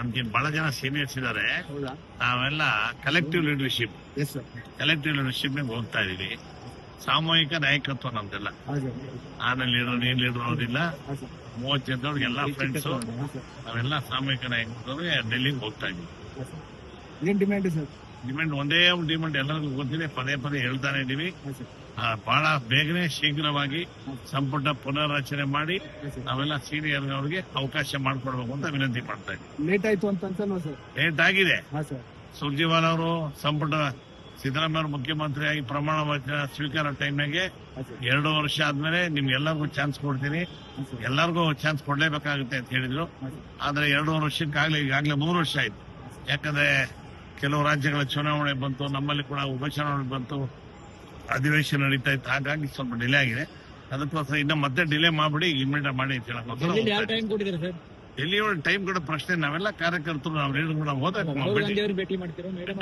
ನಮ್ಗೆ ಬಹಳ ಜನ ಸೀನಿಯರ್ಸ್ ಇದಾರೆ. ನಾವೆಲ್ಲ ಕಲೆಕ್ಟಿವ್ ಲೀಡರ್ಶಿಪ್ ಹೋಗ್ತಾ ಇದೀವಿ. ಸಾಮೂಹಿಕ ನಾಯಕತ್ವ ನಮ್ದೆಲ್ಲ. ನಾನು ಲೀಡರ್, ನೀನ್ ಲೀಡರ್ ಅನ್ನೋದಿಲ್ಲ. 30 ಜನದವ್ರಿಗೆ ಎಲ್ಲ ಫ್ರೆಂಡ್ಸ್ ನಾವೆಲ್ಲ ಸಾಮೂಹಿಕ ನಾಯಕತ್ವಕ್ಕೆ ಡೆಲ್ಲಿಗೆ ಹೋಗ್ತಾ ಇದೀವಿ. ಡಿಮ್ಯಾಂಡ್ ಒಂದೇ ಡಿಮ್ಯಾಂಡ್ ಎಲ್ಲರಿಗೂ ಗೊತ್ತಿದೆ, ಪದೇ ಪದೇ ಹೇಳ್ತಾನೆ ಇದೀವಿ. ಬಹಳ ಬೇಗನೆ ಶೀಘ್ರವಾಗಿ ಸಂಪುಟ ಪುನರ್ರಚನೆ ಮಾಡಿ ನಾವೆಲ್ಲ ಸೀನಿಯರ್ ಅವರಿಗೆ ಅವಕಾಶ ಮಾಡಿಕೊಡ್ಬೇಕು ಅಂತ ವಿನಂತಿ ಮಾಡ್ತಾ ಇದ್ದೀವಿ. ಲೇಟ್ ಆಯ್ತು ಅಂತ ಅನ್ಸಲ್ವಾ ಸರ್? ಲೇಟ್ ಆಗಿದೆ. ಸುರ್ಜೇವಾಲ ಅವರು ಸಂಪುಟ ಸಿದ್ದರಾಮಯ್ಯ ಅವರು ಮುಖ್ಯಮಂತ್ರಿಯಾಗಿ ಪ್ರಮಾಣ ವಚನ ಸ್ವೀಕಾರ ಟೈಮ್ನಾಗೆ 2 ವರ್ಷ ಆದ್ಮೇಲೆ ನಿಮ್ಗೆಲ್ಲರಿಗೂ ಚಾನ್ಸ್ ಕೊಡ್ತೀನಿ, ಎಲ್ಲರಿಗೂ ಚಾನ್ಸ್ ಕೊಡ್ಲೇಬೇಕಾಗುತ್ತೆ ಅಂತ ಹೇಳಿದ್ರು. ಆದ್ರೆ 2.5 ವರ್ಷಕ್ಕಾಗ್ಲೇ ಈಗಾಗಲೇ 3 ವರ್ಷ ಆಯ್ತು. ಯಾಕಂದ್ರೆ ಕೆಲವು ರಾಜ್ಯಗಳ ಚುನಾವಣೆ ಬಂತು, ನಮ್ಮಲ್ಲಿ ಕೂಡ ಉಪಚುನಾವಣೆ ಬಂತು, ಅಧಿವೇಶನ ನಡೀತಾ ಇತ್ತು. ಹಾಗಾಗಿ ಸ್ವಲ್ಪ ಡಿಲೇ ಆಗಿದೆ. ಅದಕ್ಕೋಸ್ಕರ ಇನ್ನ ಮತ್ತೆ ಡಿಲೇ ಮಾಡ್ಬಿಡಿ, ಇಮಿಡಿಯೇಟ್ ಮಾಡಿ ಅಂತ ಹೇಳಕ್ಕೋಸ್ಕರ ಎಲ್ಲಿ ಟೈಮ್ ಕೊಡೋ ಪ್ರಶ್ನೆ. ನಾವೆಲ್ಲ ಕಾರ್ಯಕರ್ತರು ನಾವು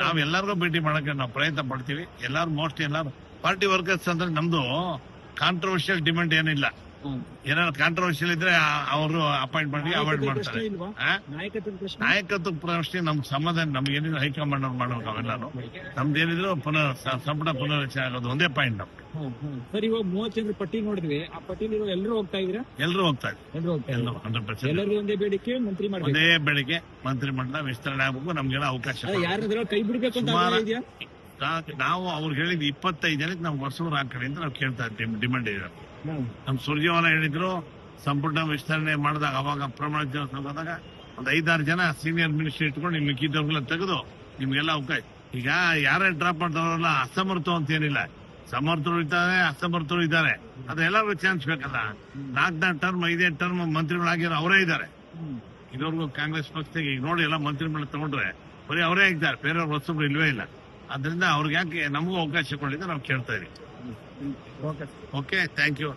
ನಾವೆಲ್ಲರಿಗೂ ಭೇಟಿ ಮಾಡಕ್ಕೆ ನಾವು ಪ್ರಯತ್ನ ಪಡ್ತೀವಿ. ಎಲ್ಲಾರು ಮೋಸ್ಟ್ಲಿ ಎಲ್ಲಾರು ಪಾರ್ಟಿ ವರ್ಕರ್ಸ್ ಅಂದ್ರೆ ನಮ್ದು ಕಾಂಟ್ರವರ್ಷಿಯಲ್ ಡಿಮ್ಯಾಂಡ್ ಏನಿಲ್ಲ. ಏನಾದ್ರು ಕಾಂಟ್ರವರ್ಷಿಯಲ್ ಇದ್ರೆ ಅವರು ಅಪಾಯಿಂಟ್ಮೆಂಟ್ ಅವಾಯ್ಡ್ ಮಾಡ್ತಾರೆ. ನಾಯಕತ್ವ ಪ್ರಶ್ನೆ ನಮ್ಗೆ ಸಮಾಧಾನ, ನಮ್ಗೆ ಏನಿದ್ರು ಹೈಕಮಾಂಡ್ ಅವ್ರು ಮಾಡೋದು. ನಾವೆಲ್ಲಾರು ನಮ್ದೇನಿದ್ರು ಸಂಪುಟ ಪುನರ್ರಚನೆ ಆಗೋದು ಒಂದೇ ಪಾಯಿಂಟ್ ನಮ್ಗೆ. ಸರ್, ಇವಾಗ 30 ಜನರ ಪಟ್ಟಿ ನೋಡಿದ್ವಿ. ಆ ಪಟ್ಟಿಲಿ ಎಲ್ಲರೂ ಹೋಗ್ತಾ ಇದ್ದೀರಾ? ಎಲ್ಲರೂ ಹೋಗ್ತಾ ಇದ್ದೀವಿ. 100%. ಎಲ್ಲರಿಗೂ ಒಂದೇ ಬೇಡಿಕೆ, ಒಂದೇ ಬೆಳಿಗ್ಗೆ ಮಂತ್ರಿಮಂಡಲ ವಿಸ್ತರಣೆ ಆಗಬೇಕು, ನಮ್ಗೆಲ್ಲ ಅವಕಾಶ. ಯಾರಾದ್ರೂ ಕೈ ಬಿಡ್ಬೇಕು ಅಂತ ನಾವು ಅವ್ರಿಗೆ ಹೇಳಿದ್ 25 ಜನಕ್ಕೆ ನಾವು ಹೊಸಬ್ರು ಹಾಕಿ ಅಂತ ನಾವು ಕೇಳ್ತಾ ಇದ್ದೀವಿ. ಡಿಮ್ಯಾಂಡ್ ಇದೆ. ನಮ್ ಸುರ್ಜೇವಾಲ ಹೇಳಿದ್ರು ಸಂಪುಟ ವಿಸ್ತರಣೆ ಮಾಡಿದಾಗ, ಅವಾಗ ಪ್ರಮಾಣ ಹೋದಾಗ ಒಂದ್ 5-6 ಜನ ಸೀನಿಯರ್ ಮಿನಿಸ್ಟರ್ ಇಟ್ಕೊಂಡು ನಿಮ್ ಮಿಕ್ಕಿದವ್ರಿಗೆಲ್ಲ ತೆಗೆದು ನಿಮ್ಗೆಲ್ಲ ಅವಕಾಶ. ಈಗ ಯಾರೇ ಡ್ರಾಪ್ ಮಾಡ್ತಾರಲ್ಲ ಅಸಮರ್ಥ ಅಂತ ಏನಿಲ್ಲ, ಸಮರ್ಥರು ಇದ್ದಾರೆ, ಅಸಮರ್ಥರು ಇದ್ದಾರೆ. ಅದೆಲ್ಲರಿಗೂ ಚಾನ್ಸ್ ಬೇಕಲ್ಲ. 4 ಟರ್ಮ್ 5 ಟರ್ಮ್ ಮಂತ್ರಿಗಳಾಗಿರೋ ಅವರೇ ಇದ್ದಾರೆ. ಇದುವರೆಗೂ ಕಾಂಗ್ರೆಸ್ ಪಕ್ಷಕ್ಕೆ ಈಗ ನೋಡಿ ಎಲ್ಲ ಮಂತ್ರಿಗಳು ತಗೊಂಡ್ರೆ ಬರೀ ಅವರೇ ಇದ್ದಾರೆ, ಬೇರೆಯವ್ರ ಹೊಸಬ್ರು ಇಲ್ವೇ ಇಲ್ಲ. ಅದರಿಂದ ಅವ್ರಿಗೆ ಯಾಕೆ ನಮಗೂ ಅವಕಾಶ ಕೊಡಲಿಕ್ಕೆ ನಾವು ಕೇಳ್ತಾ ಇದೀವಿ. Okay, thank you.